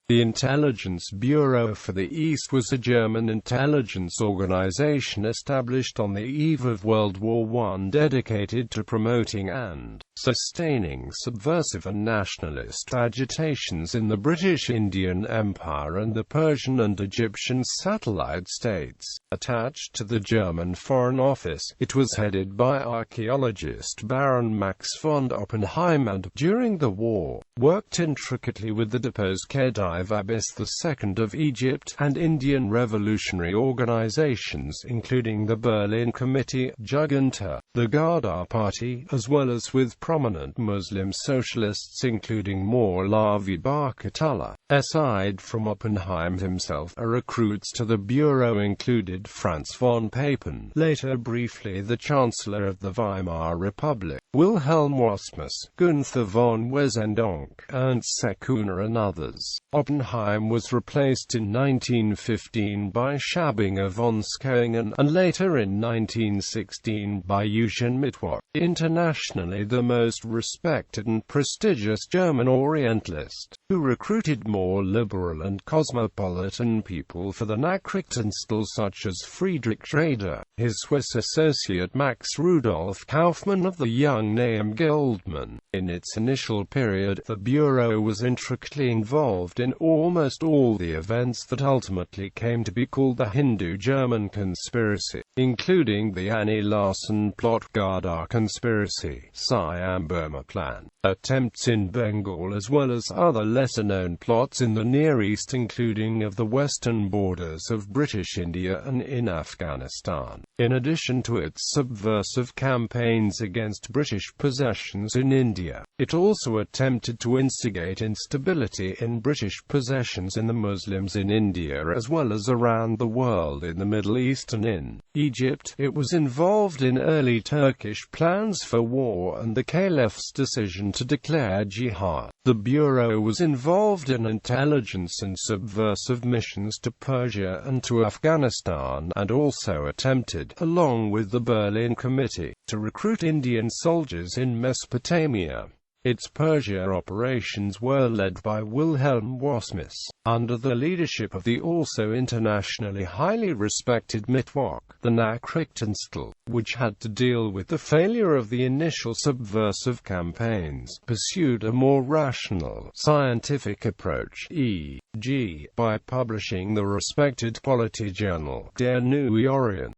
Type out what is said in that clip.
The Intelligence Bureau for the East was a German intelligence organization established on the eve of World War I dedicated to promoting and sustaining subversive and nationalist agitations in the British Indian Empire and the Persian and Egyptian satellite states. Attached to the German Foreign Office, it was headed by archaeologist Baron Max von Oppenheim and, during the war, worked intricately with the deposed Khedive Abbas II of Egypt, and Indian revolutionary organizations including the Berlin Committee, Jugantar, the Ghadar Party, as well as with prominent Muslim socialists including Maulavi Barkatullah.Aside from Oppenheim himself. Recruits to the bureau included Franz von Papen, later briefly the Chancellor of the Weimar Republic, Wilhelm Wassmuss, Gunther von Wesendonck, Ernst Sekunna and others. Oppenheim was replaced in 1915 by Schabinger von Schowingen, and later in 1916 by Eugen Mittwoch, internationally the most respected and prestigious German orientalist, who recruited more liberal and cosmopolitan people for the Nachrichtenstelle such as Friedrich Schrader, his Swiss associate Max Rudolf Kaufmann of the young Nahum Goldmann. In its initial period, the Bureau was intricately involved in almost all the events that ultimately came to be called the Hindu-German conspiracy, including the Annie Larsen plot, Ghadar conspiracy, Siam-Burma plan, attempts in Bengal, as well as other lesser-known plots in the Near East, including of the western borders of British India and in Afghanistan. In addition to its subversive campaigns against British possessions in India, it also attempted to instigate instability in British possessions in the Muslims in India as well as around the world in the Middle East and in Egypt. It was involved in early Turkish plans for war and the Caliph's decision to declare jihad. The Bureau was involved in intelligence and subversive missions to Persia and to Afghanistan, and also attempted, along with the Berlin Committee, to recruit Indian soldiers in Mesopotamia. Its Persia operations were led by Wilhelm Wassmuss, under the leadership of the also internationally highly respected Mittwoch. The Nachrichtenstelle, which had to deal with the failure of the initial subversive campaigns, pursued a more rational, scientific approach, e.g., by publishing the respected quality journal Der Neue Orient.